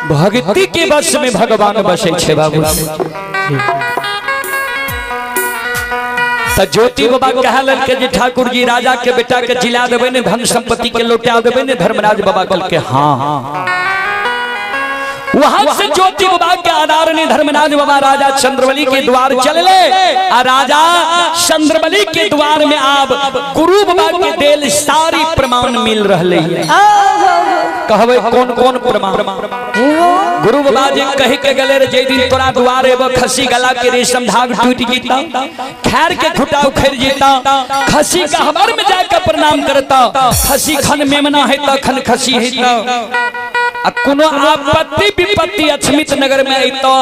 भक्ति के बस में भगवान बसे छे बाबू। तो ज्योति बाबा कहलन के जे ठाकुर जी राजा के बेटा के जिला देवे ने, धन संपत्ति के लौटा देवे ने। धर्मराज बाबा कहल के हाँ। वहां से ज्योति बाबा के आधार ने धर्मराज बाबा राजा चंद्रवली के द्वार चले। और राजा चंद्रवली के द्वार में आप गुरु बाबा के देल सारी प्रमाण मिल रहे हैं। कहवे कौन कौन प्रमाण? गुरु बाबा जी कह के गले रे जे दिन तोरा द्वार एवं खसी गला के रेशम धाग टूट जीता, खैर के खुटा उखड़ जीता, खसी का हबर में जाकर प्रणाम करता, खसी खन मेमना है तो खन खसी है। कोनो आपत्ति विपत्ति अछमित नगर में तो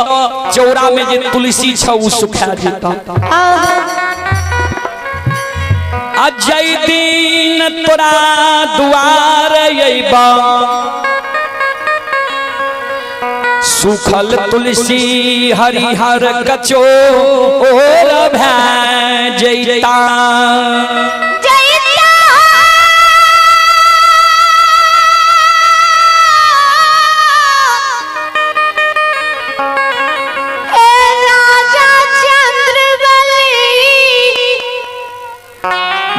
चौरा में जे तुलसी छ उ सुखा जीता। अजय दिन तोरा द्वार अइबा, सुखल तुलसी हरिहर कचोर भै जैता।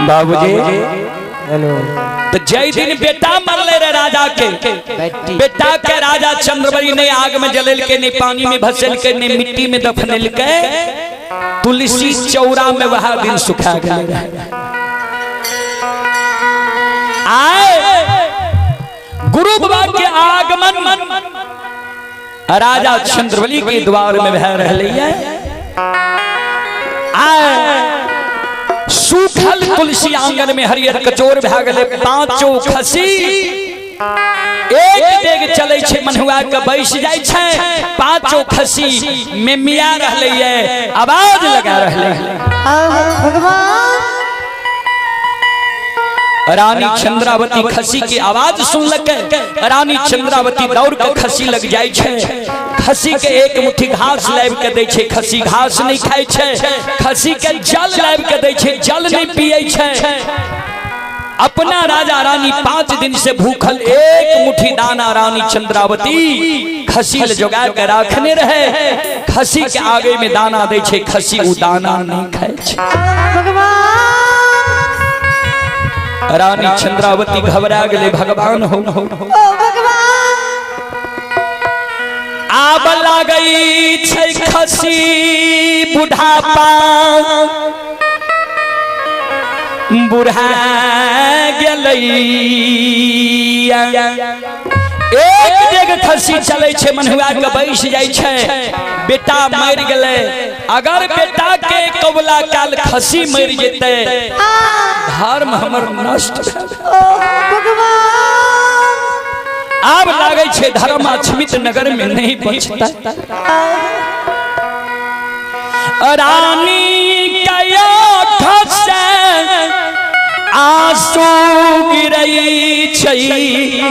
बाबूजी हेलो। तो जय दिन बेटा मरले रे राजा के, बेटा के राजा चंद्रवली ने आग में जलेल के, ने पानी में भसेल के, ने मिट्टी में दफनेल के, तुलसी चौरा में वह दिन सुखा गया। आए गुरु बाबा के आगमन राजा चंद्रवली के द्वार में बह रहे हैं। आए सूखल तुलसी आंगन में हरियर कचोर भए गए, पांचों खसी एक डेग चले छे, मनहुआ के बैस जाय छे, पांचों खसी में मिया रहले है, आवाज लगा रहले है। भगवान रानी चंद्रावती खसी की आवाज सुन लगे, रानी चंद्रावती दौड़ के खसी लग जाय छे। खसी के एक मुट्ठी घास लाब के दे छे, खसी घास नहीं खाय छे। खसी के जल लाब के दे छे, जल नहीं पिए छे। अपना राजा रानी 5 दिन से भूखल, एक मुट्ठी दाना रानी चंद्रावती खसी ले जोगा के रखने रहे। खसी के आगे में दाना दे छे, खसी उ दाना नहीं खाय छे। रानी चंद्रावती घबरा गए, भगवान हो आब लागई छै खसी बुढ़ापा, बुढ़ा गेलई। एक डेग खसी चले छे, मनहुआ के बैस जाय छे, बेटा मर गेले। अगर बेटा के कबला काल खसी मर जेते, धर्म हमर नष्ट। अब लागे छे धर्म अछमित नगर में नहीं बचता। रानी कया खसे आंसू गिरई छई,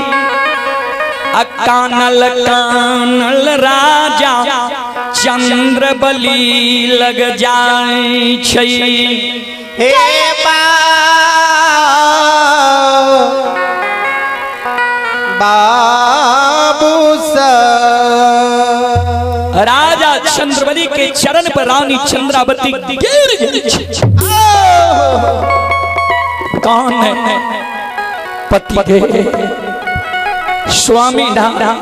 कानल कानल राजा चंद्रवली लग जाय छई। हे बाबू राजा चंद्रवली के चरण पर रानी चंद्रावती गिर गई। कौन है? पति के स्वामी नारायण।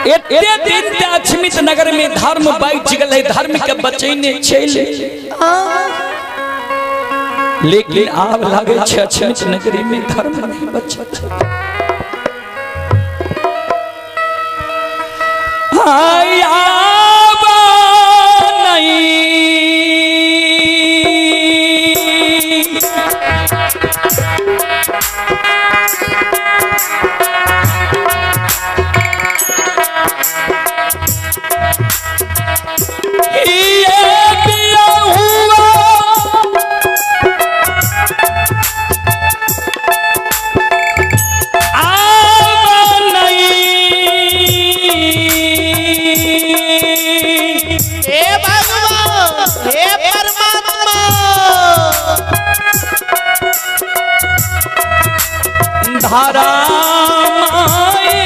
एते दिन ते अछमित नगर में धर्म बच गए, धर्म के बचैने चले, लेकिन आब लागे छे अछमित नगरी में धर्म नहीं बचत। हाय आब नहीं धारा माये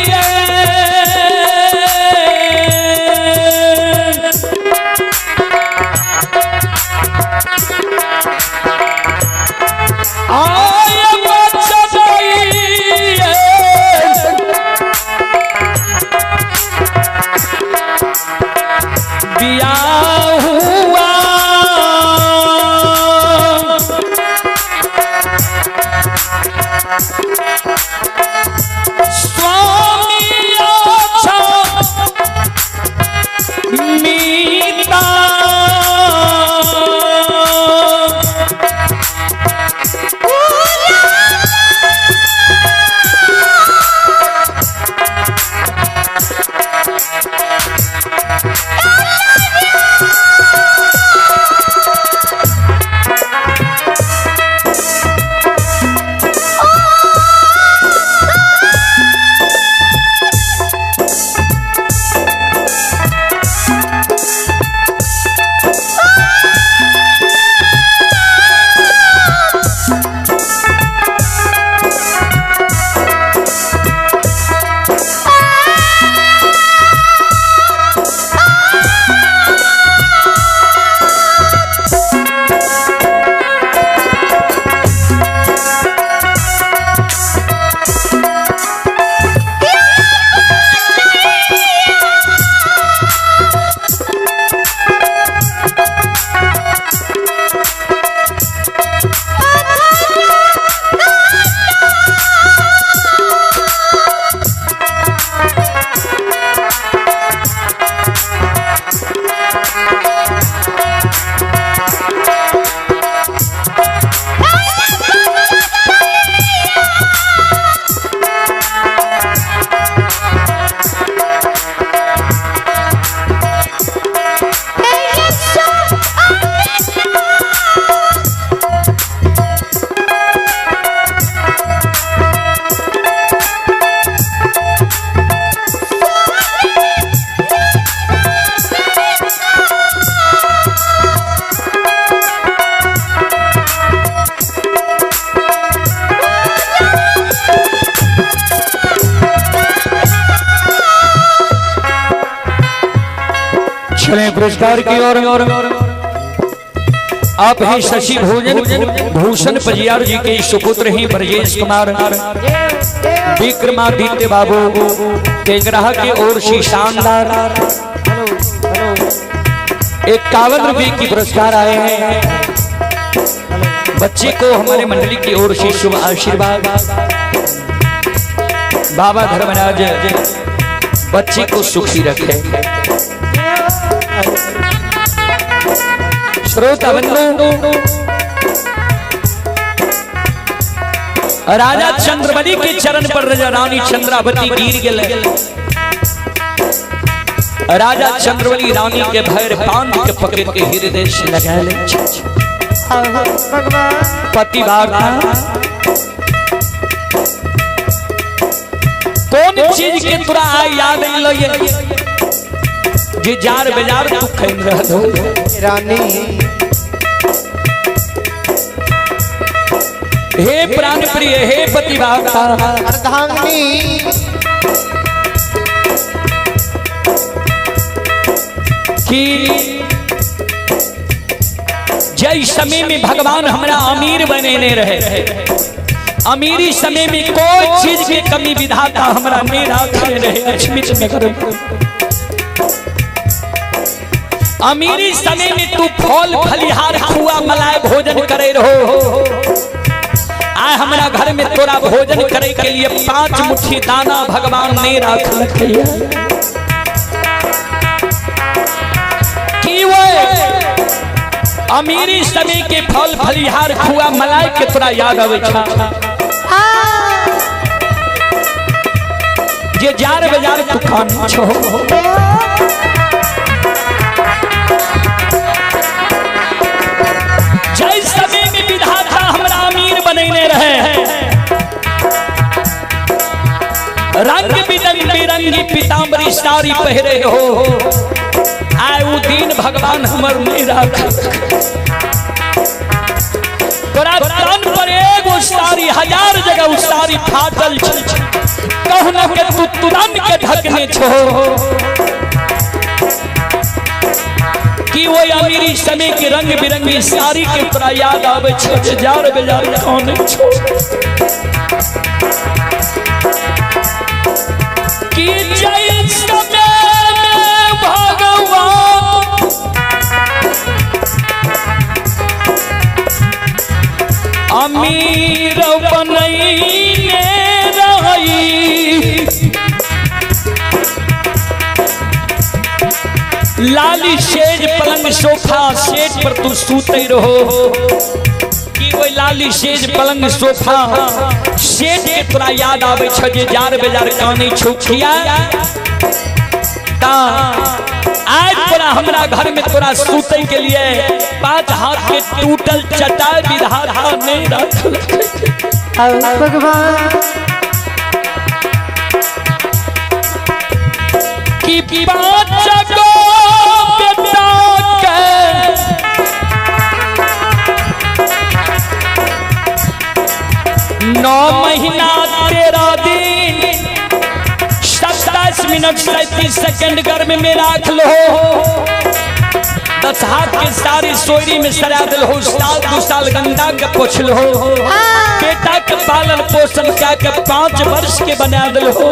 चले पुरस्कार की ओर। आप ही शशि भूषण पजियार जी के सुपुत्र ही ब्रजेश कुमार विक्रमादित्य बाबू तेगराह की ओर से शानदार 51 रुपये की पुरस्कार आए हैं। बच्चे को हमारे मंडली की ओर से शुभ आशीर्वाद। बाबा धर्मराज बच्चे को सुखी रखे। श्रोता बंधु, राजा चंद्रवली के चरण पर रानी चंद्रावती गिर गए। राजा चंद्रवली रानी के भैर बांध के पकड़ के हृदय से लगा ले। पतिवार कौन चीज के तुरा याद लगे जे जार बाजार तू खेल रह दो रानी। हे प्राण प्रिय, हे पतिवाता अर्धांगिनी, कि जय समय में भगवान हमारा अमीर बने रहे, अमीरी समय में कोई चीज की कमी विधाता हमारा नहीं रखे रहे। अमीरी समय में तू फल फलिहार खुआ मलाई भोजन करे रहो। आए हमारा घर में तोरा भोजन करे के लिए 5 मुट्ठी दाना भगवान ने रखा कि वो अमीरी समय के फल फलिहार खुआ मलाई के तोरा याद आवे जे जार बाजार दुकान छो। जय समय में विधाता हमरा अमीर बनने रहे हैं। रंग बिरंगी पीताम्बरी साड़ी पहरे हो। आए वो दिन भगवान हमर नहीं रखा। तोरा कान पर एगो साड़ी 1000 जगह उस साड़ी फाटल कहू न के तू तुरंत के ढकने छो कि वो अमीरी समय के रंग बिरंगी साड़ी के तोरा याद आवे छो। जार बाजार कौन छो कि जय समय में भगवान अमीर बनैने रही। लाली सेज पलंग सोफा सेज पर तू सूते रहो कि वो लाली सेज पलंग सोफा सेज के तोरा याद आवे छ जे जार बाजार कानी छुखिया। आज तोरा हमरा घर में तोरा सूते के लिए 5 हाथ के टूटल चटाई विधाता नहीं रखल भगवान कि 5 गो बेटा के 9 महीना 13 दिन 27 मिनट 37 सेकंड गर्भ में राख लो। 10 हाथ के सारी सोयरी में सजा दिल हो। 2 साल गंगा के पोछ लो। बेटा के पालन पोषण के 5 वर्ष के बना दिल हो।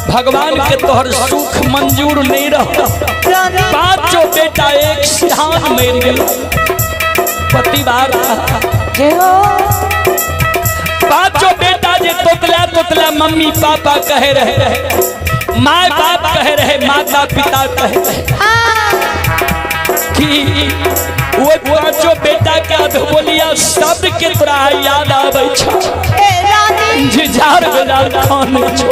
भगवान के तोहर सुख मंजूर नहीं रहा। 5 बेटा एक सिहान मर गए। पतिवार 5 बेटा जे तोतला तोतला मम्मी पापा कहे रहे, माँ बाप कहे रहे, माता पिता कहे रहे कि वो 5 बेटा के अधबोलिया शब्द के तोरा याद आवे छो। जे जार बाजार खान छो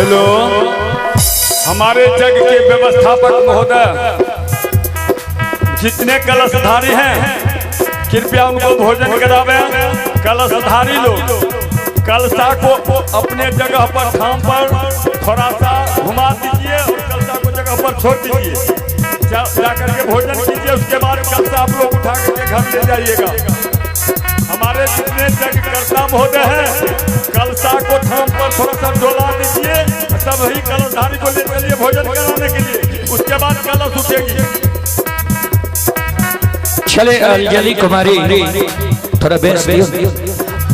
हेलो, हमारे जग के व्यवस्थापक महोदय जितने कलशधारी हैं कृपया उनको भोजन करावे। कलशधारी लोग कलशा को अपने जगह पर ठाम पर थोड़ा सा घुमा दीजिए और कलशा को जगह पर छोड़ दीजिए। जाकर के भोजन कीजिए, उसके बाद कलशा आप लोग उठा करके घर ले जाइएगा। हमारे जितने जग कर्ता महोदय हैं कलशा को ठाम पर थोड़ा सा डोला दीजिए, तब ही कलशधारी को ले चलिए भोजन कराने के लिए, उसके बाद कलश उठेगी। चले अंजलि कुमारी थोड़ा बेस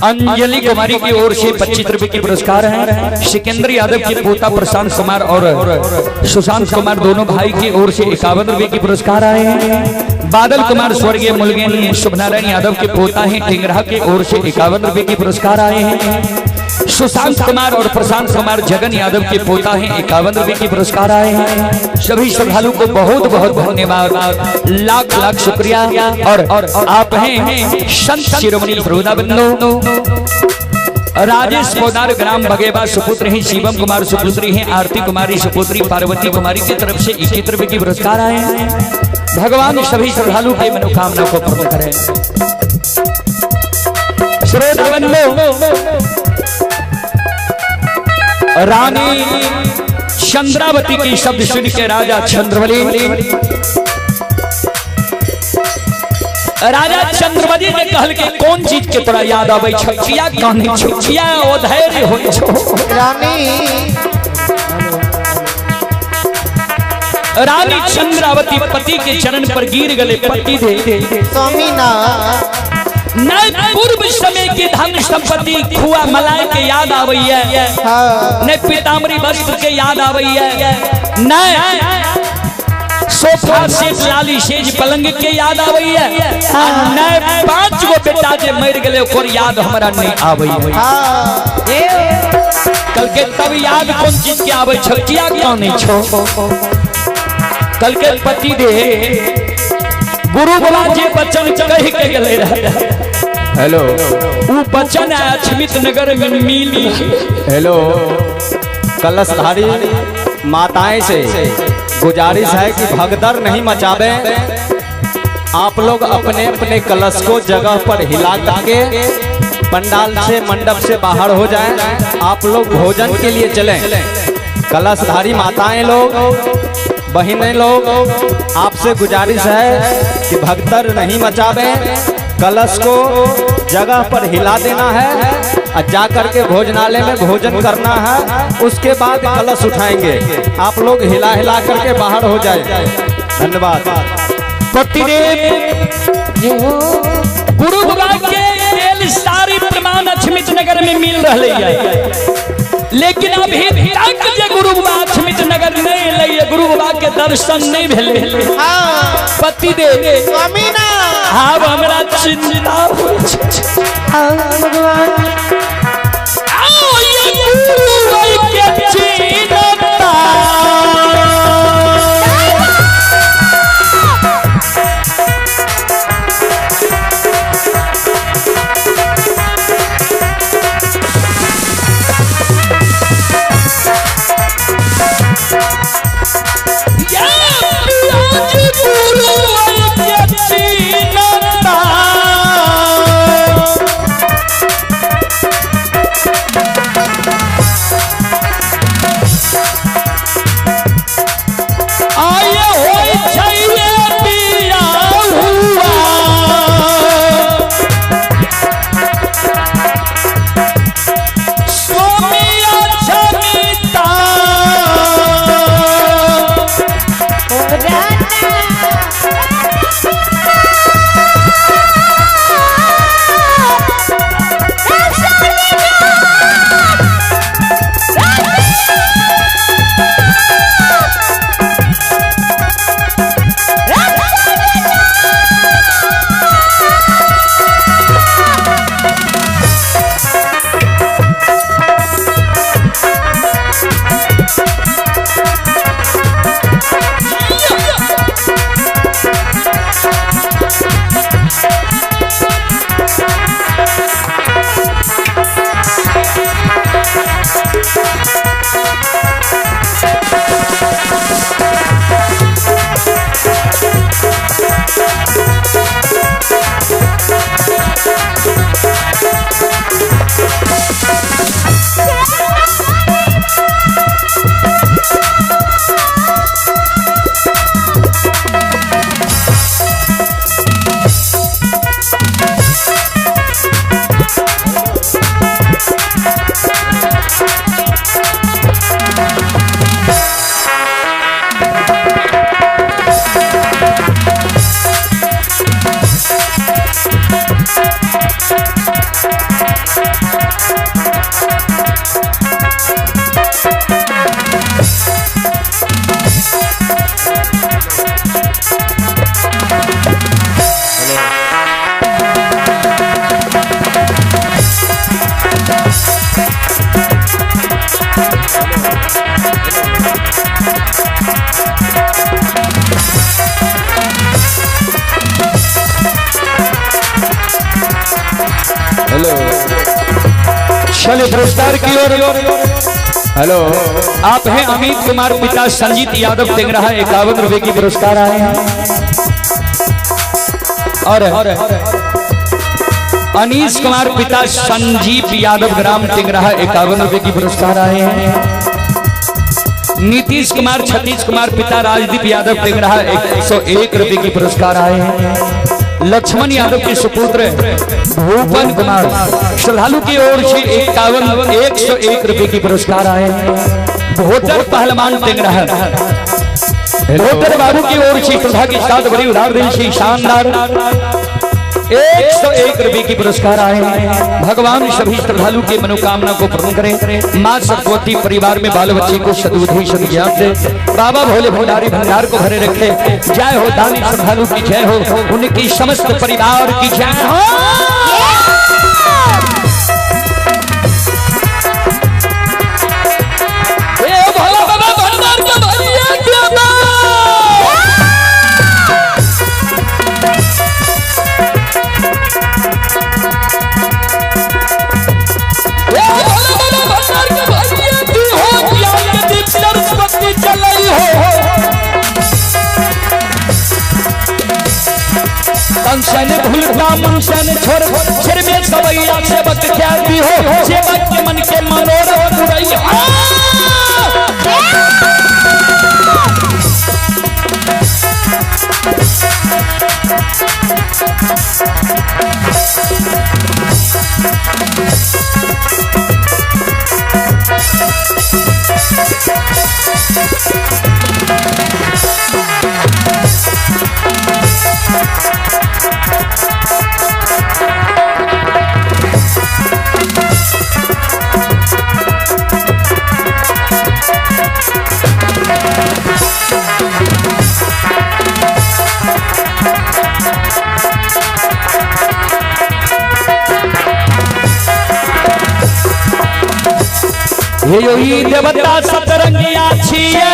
अंजलि कुमारी की ओर से 25 रुपए की पुरस्कार है। सिकंदर यादव के पोता प्रशांत कुमार और सुशांत कुमार दोनों भाई की ओर से 51 रुपए की पुरस्कार आए हैं। बादल कुमार स्वर्गीय मुलगेनी शुभनारायण यादव के पोता हैं टिंगरा की ओर से 51 रुपए की पुरस्कार आए हैं। सुशांत कुमार और प्रशांत कुमार जगन यादव के पोता हैं 51 रुपए की पुरस्कार आए हैं। सभी श्रद्धालु को बहुत बहुत धन्यवाद, लाख लाख शुक्रिया। और आप हैं संत शिरोमणि वृंदावनो राजेश पोदार ग्राम बगेबा सुपुत्र हैं, शिवम कुमार सुपुत्री हैं, आरती कुमारी सुपुत्री, पार्वती कुमारी की तरफ से 21 रुपए की पुरस्कार आए हैं। भगवान सभी श्रद्धालु की मनोकामना को पूर्ण करें। रानी चंद्रावती की शब्द सुन के राजा चंद्रवली ने कहल के कौन चीज के तोरा याद आवे छचिया कहनी छचिया ओ धैर्य हो रानी चंद्रावती पति के चरण पर गिर गले। पति दे स्वामी ना न पूर्व समय के धन संपत्ति खुआ मलाई के याद आवैया, न पीताम्बरी वस्त्र के याद आवैया, न सोफा सेट लाली सेज पलंग के याद आवैया, न 5 गो बेटा जे मर गए ओकर याद हमरा नहीं आवैया। कल के तब याद कौन चीज के आवे छकिया क्यों नहीं छो। कल के पति दे गुरु बाबा जी बच्चन कह के गले रहा। हेलो, वो बच्चन अछमित नगर में मिली। हेलो, कलशधारी माताएं से गुजारिश है कि भगदड़ नहीं मचावे। आप लोग अपने अपने कलश को जगह पर हिला करके पंडाल से मंडप से बाहर हो जाएं। आप लोग भोजन के लिए चलें। कलशधारी माताएं लोग, बहनें लोग, आपसे गुजारिश है कि भगदड़ नहीं मचावे। कलश को जगह पर हिला देना है और जा करके भोजनालय में भोजन करना है। उसके बाद कलश उठाएंगे। आप लोग हिला हिला करके बाहर हो जाए। धन्यवाद। गुरु बाबा के सारी प्रमाण अछमित नगर में मिल रहे हैं, लेकिन अभी तक जे गुरु बाबा अछमित नगर नहीं लगे, गुरु बाबा के दर्शन नहीं भेले। पति दे स्वामी ना हाँ हमरा चिंता भगवान आओ ये गुरु के चिंता हेलो चलिए पुरस्कार की ओर। हेलो आप हैं अमित कुमार, पिता संजीत यादव टेंगरा, 51 रुपए की पुरस्कार आए हैं। और अनीश कुमार, पिता संजीव यादव, ग्राम टेंगरा, 51 रुपए की पुरस्कार आए हैं। नीतीश कुमार, छतीश कुमार, पिता राजदीप यादव टेंगरा, 101 रुपए की पुरस्कार आए हैं। लक्ष्मण यादव के सुपुत्र भूपन कुमार, श्रद्धालु की ओर से 101 रुपए की पुरस्कार आए हैं। भोटर पहलवान टेंगरा, भोटर बाबू की ओर से श्रद्धा के साथ बड़ी उदार दिल से शानदार 101 रुपए की पुरस्कार आए हैं। भगवान सभी श्रद्धालु की मनोकामना को पूर्ण करें। माँ सरस्वती परिवार में बाल बच्चे को सद्बुद्धि सद्ज्ञान दे। बाबा भोले भंडारी भंडार को भरे रखे। जय हो दानी श्रद्धालु की जय हो, उनकी समस्त परिवार की जय हो। कंसन भूलता मनसन छोड़ सिर में सवैया सेवक ख्याति हो, सेवक के मन के मनोरथ पुरैया। हे योगी देवता सतरंगिया छिए,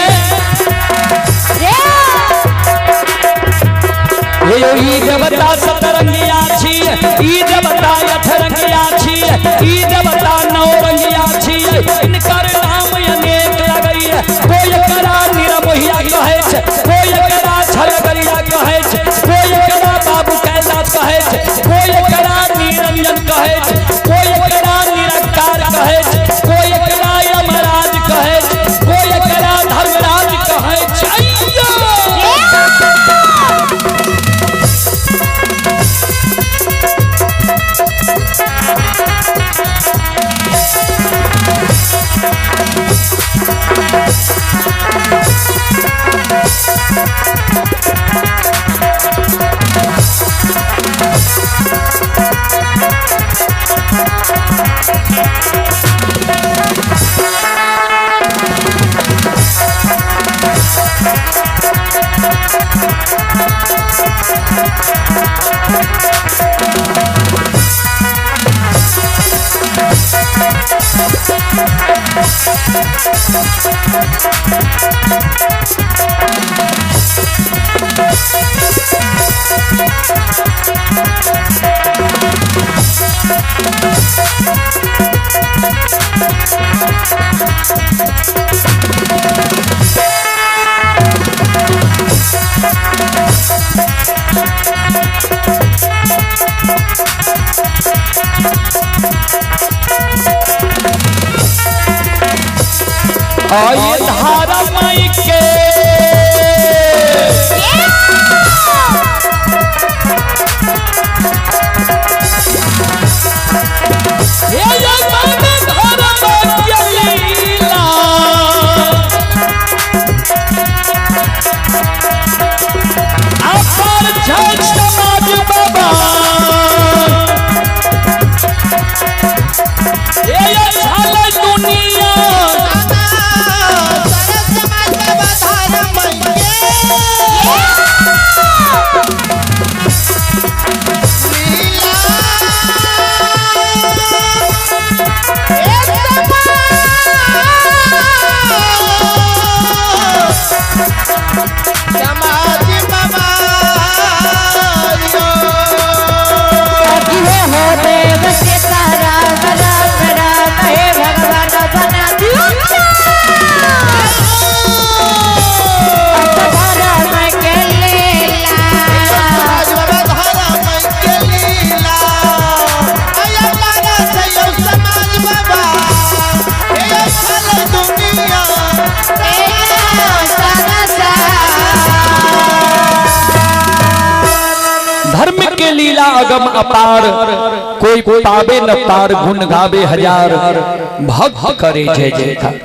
हे योगी देवता सतरंगिया छिए, ई देवता अठरंगिया छिए, ई देवता नौरंगिया छिए। इनकर नाम अनेक लगई है, कोई करा निरमोहिया कहे छे, कोई करा छलगरिया कहे छे, कोई करा बाबू कैलाश कहे छे, कोई करा निरंजन कहे छे, कोई करा निरंकार कहे छे, कोई करा यमराज कहे छे, कोई करा धर्मराज कहे छे। ये धारा माई के दुनिया अगम अपार, कोई पावे न पार, गुण गावे हजार, भक्त करे जय जयकार।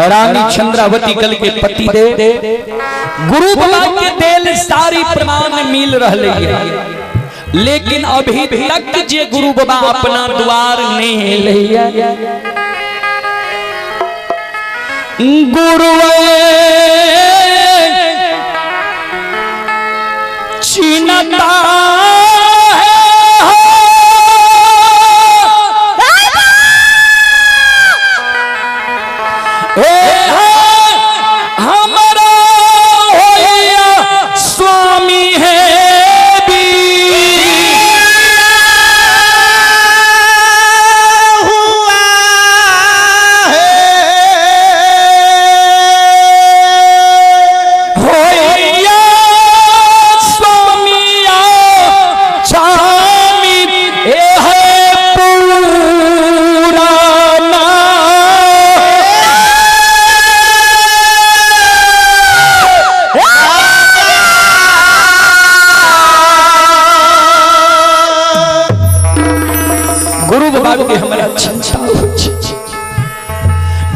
रानी चंद्रावती कल के पति दे गुरु बाबा के दिल सारी प्रमाण मिल रहे है, लेकिन अभी तक जे गुरु बाबा अपना द्वार नहीं लिया। गुरु चिन्हता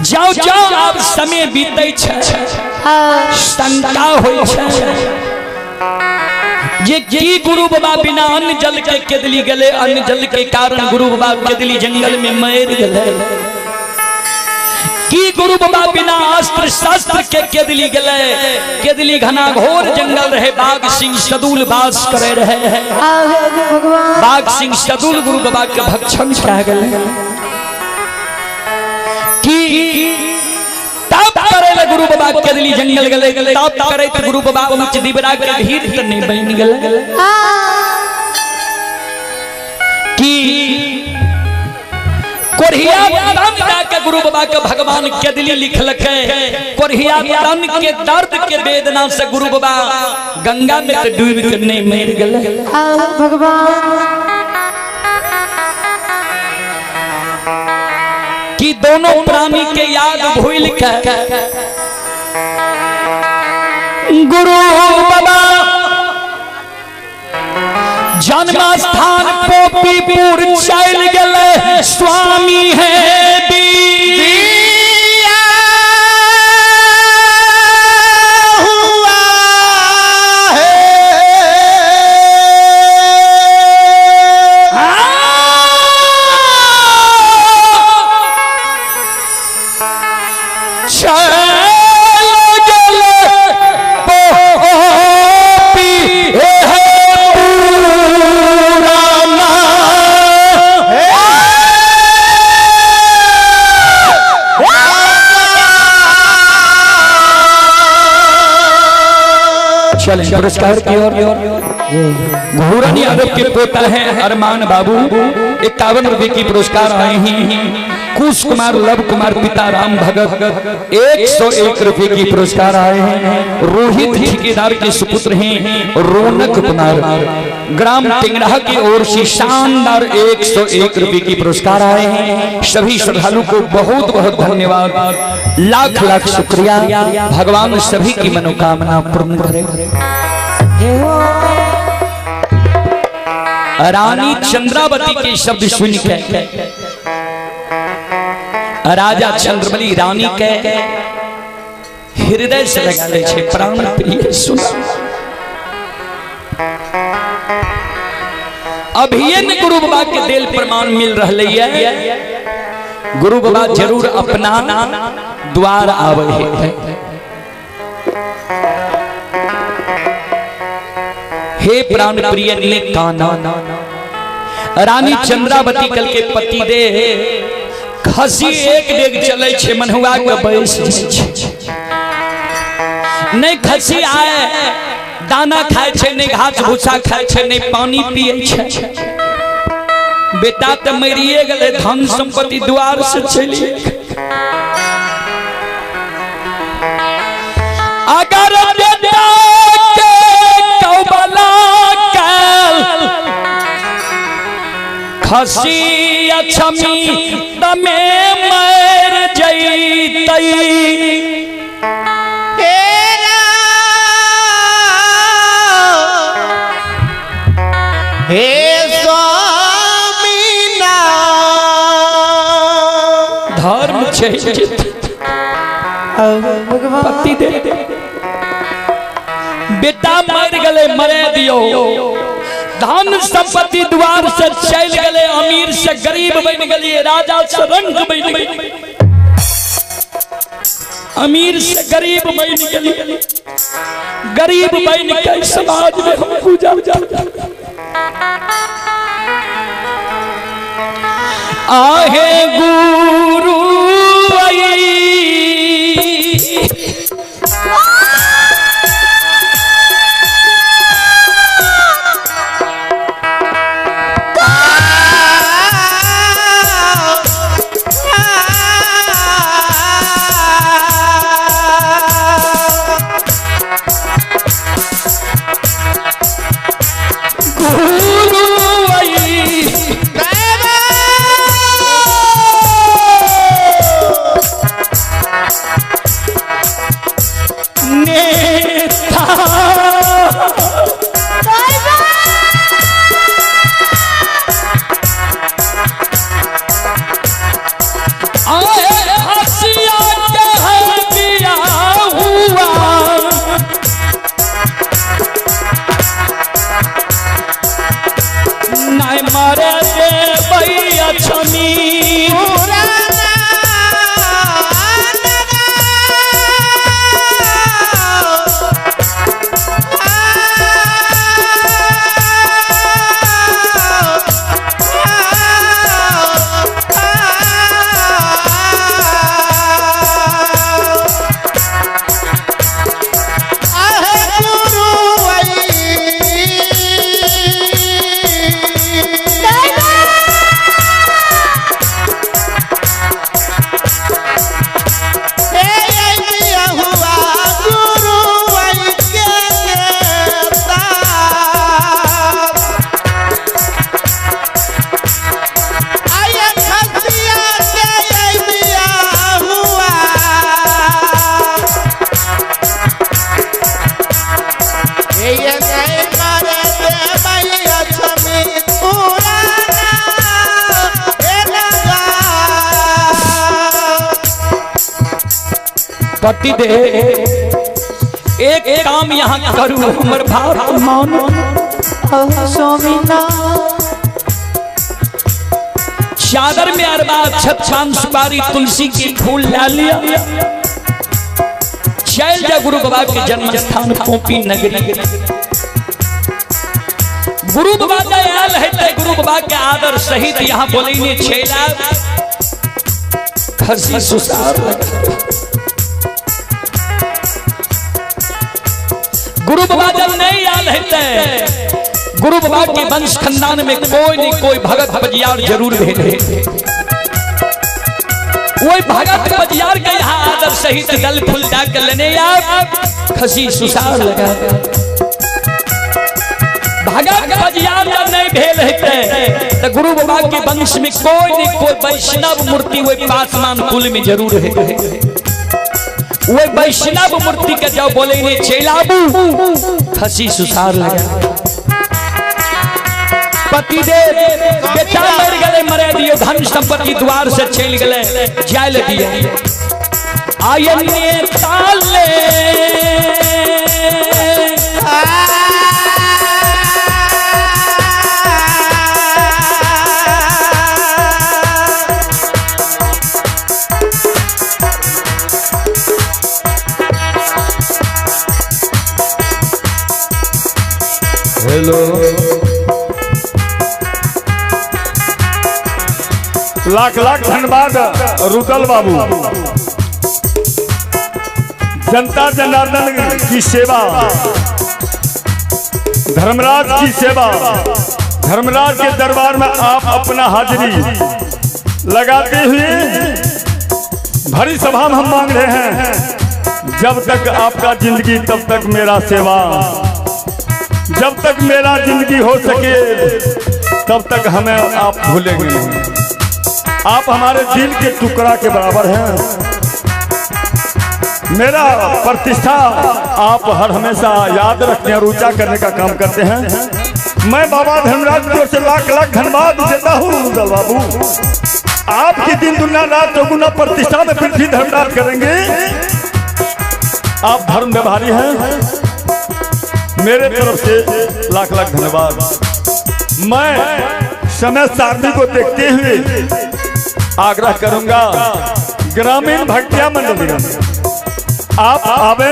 जाओ जाओ अब समय बीते शंका होय ये की गुरु बाबा बिना अन्न जल के केदली गले, अन्न जल के कारण गुरु बाबा केदली जंगल में मर गए। की गुरु बाबा बिना अस्त्र शस्त्र के केदली गले, केदली घना घोर जंगल रहे, बाघ सिंह सदूल वास करे रहे। बाघ सिंह सदूल गुरु बाबा के भक्षण कह गए। गुरु बाबा केदली जंगल गले, तब करे गुरु बाबा उच्च दिबरा के भीड़ तने बन गए। की कोरिया तन के गुरु बाबा के भगवान केदली लिखलक है। कोरिया तन के दर्द के वेदना से गुरु बाबा गंगा में डूब के नहीं मर गए। भगवान कि दोनों प्राणी के याद भूल के गुरु बाबा जन्म स्थान पोपीपुर चल गए। स्वामी है दिया हुआ है, पुरस्कार की ओर घूरन यादव के पोता है अरमान बाबू 51 रुपए की पुरस्कार आए हैं। कुश कुमार लव कुमार पिता राम भगत 101 रुपए की पुरस्कार आए हैं। रोहित ठेकेदार के सुपुत्र हैं रौनक कुमार, ग्राम टिंगरा की ओर से शानदार 101 रुपए की पुरस्कार आए हैं। सभी श्रद्धालु को बहुत बहुत धन्यवाद, लाख लाख शुक्रिया। भगवान सभी की मनोकामना पूर्ण करे। रानी चंद्रावती के शब्द सुन के राजा चंद्रबली रानी के हृदय से लगा ले छे, प्राण प्रिय सुन। अभियन गुरु बाबा के दिल प्रमाण मिल रहे है। गुरु बाबा जरूर अपना द्वार आवे है। हे प्राण प्रिय ने काना, रानी चंद्रावती कल के पति दे खसी एक डेग चले छे, मनहुआ के बैस नहीं खसी आए, दाना खाए छे नहीं, घास भूसा खाए छे नहीं, पानी पिए छे। बेटा तो मरिए गए, धन संपत्ति द्वार से चली। अगर खसी अछमी तमे मर जईतई, हे स्वामी नाथ धर्म चाहिए भगवान पति दे बेटा मर गले मरे दियो धन संपत्ति द्वार से चल गले अमीर से गरीब बन गली राजा से रंग बन गली अमीर से गरीब बन गली गरीब बन के समाज में हम पूजा आहे गुरु पति दे एक काम यहाँ करू हमर भाव मानो स्वामी नाथ चादर में अरबा छत पान सुपारी तुलसी के फूल ला लिया चल जा गुरु बाबा के जन्म स्थान पोपी नगरी गुरु बाबा दयाल है गुरु बाबा के आदर सहित यहाँ बोलेंगे छेला खसी सुसार गुरु बाबा जब नहीं याद है गुरु बाबा के वंश खानदान में कोई नहीं कोई भगत बजियार जरूर भेजे वही भगत बजियार के यहाँ आदर सहित गल फूल डाकर लेने यार खसी सुसार लगा भगत बजियार जब नहीं भेल है तो गुरु बाबा के वंश में कोई नहीं कोई वैष्णव मूर्ति वही पासवान कुल में जरूर है वो वैष्णव मूर्ति के जब बोलेंगे चेलाबू खसी सुसार लगा पति दे बेटा मर गले मरे दियो धन संपत्ति द्वार से चल गले जाय दिए आयने ताले हेलो लाख लाख धन्यवाद रुदल बाबू जनता जनार्दन की सेवा धर्मराज की सेवा धर्मराज के दरबार में आप अपना हाजिरी लगाते हुए भरी सभा में हम मांग रहे हैं जब तक आपका जिंदगी तब तक मेरा सेवा जब तक मेरा जिंदगी हो सके तब तक हमें आप भूलेंगे नहीं आप हमारे दिल के टुकड़ा के बराबर हैं मेरा प्रतिष्ठा आप हर हमेशा याद रखने और ऊंचा करने का काम करते हैं मैं बाबा धर्मराज की ओर से लाख लाख धन्यवाद देता हूँ रुदल बाबू। आपकी दिन दुनिया रात चौगुना प्रतिष्ठा में पृथ्वी धर्मराज करेंगे। आप धर्म व्यवहारी हैं, मेरे तरफ से लाख लाख धन्यवाद। मैं समय सारणी को देखते हुए आग्रह करूंगा, ग्रामीण भक्तिया मंडली आप आवे,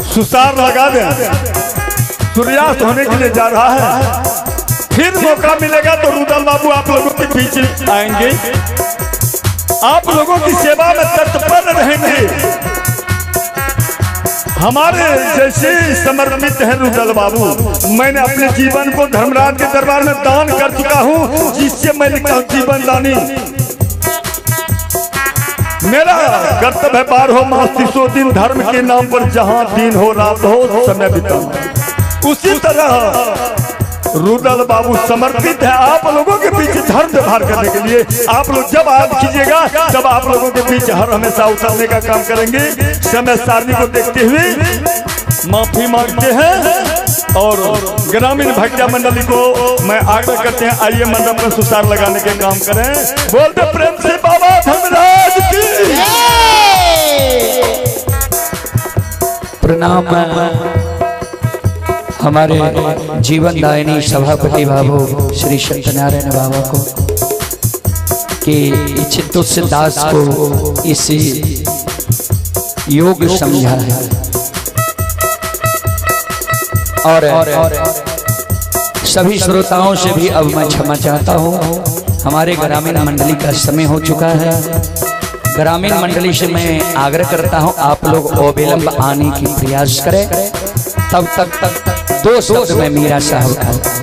सुसार लगा दें। सूर्यास्त होने के लिए जा रहा है, फिर मौका मिलेगा तो रुदल बाबू आप लोगों के बीच आएंगे, आप लोगों की सेवा में तत्पर रहेंगे। हमारे जैसे समर्पित है रुदल बाबू। मैंने अपने जीवन को धर्मराज के दरबार में दान कर चुका हूँ, जिससे मैं लिखा हूँ जीवन दानी। मेरा कर्तव्य है 12 मास 300 दिन धर्म के नाम पर जहाँ दिन हो रात हो समय बिताना। उसी तरह रुदल बाबू समर्पित है आप लोगों के बीच धर्म व्यवहार करने के लिए। आप लोग जब याद कीजिएगा तब आप लोगों के बीच हर हमेशा उतरने का काम करेंगे। समय सारणी को देखते हुए माफी मांगते हैं और ग्रामीण भक्तिया मंडली को मैं आग्रह करते हैं, आइए मंडप में सुसार लगाने के काम करें। बोलते प्रेम से बाबा धर्मराज की प्रणाम। हमारे जीवन दायिनी सभापति बाबू श्री सत्यनारायण बाबा को कि चित्तुस दास को इस योग समझा है और सभी श्रोताओं से भी अब मैं क्षमा चाहता हूँ। हमारे ग्रामीण मंडली का समय हो चुका है। ग्रामीण मंडली से मैं आग्रह करता हूँ आप लोग अविलंब आने की प्रयास करें। तब तक 2 शब्द में मीरा साहब का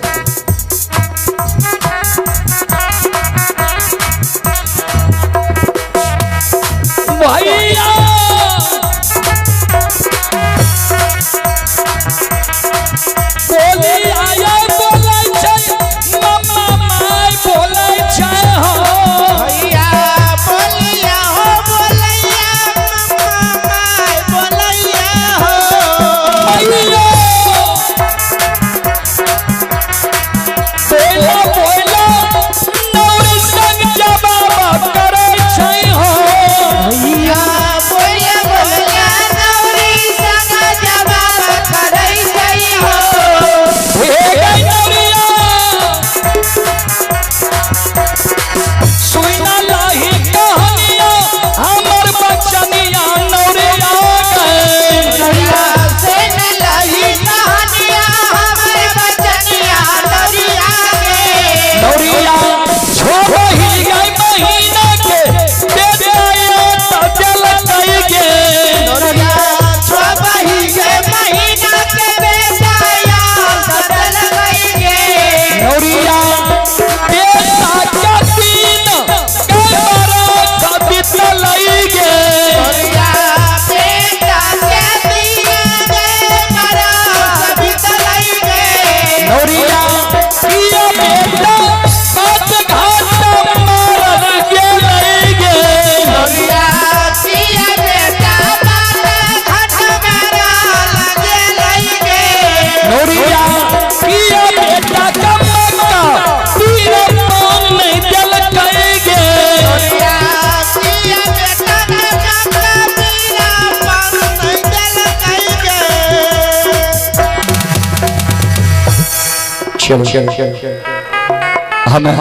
हमें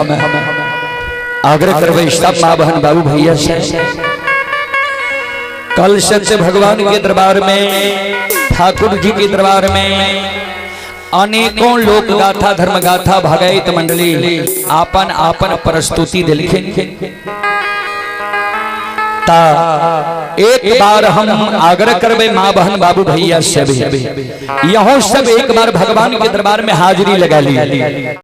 आग्रह करवे सब माँ बहन बाबू भैया से कल सत्य भगवान के दरबार में ठाकुर जी के दरबार में अनेकों लोक गाथा धर्म गाथा भगैत मंडली आपन आपन प्रस्तुति दिलखिन। एक बार हम आग्रह करवे माँ बहन बाबू भैया से भी यहाँ सब एक बार भगवान के दरबार में हाजिरी लगा ली।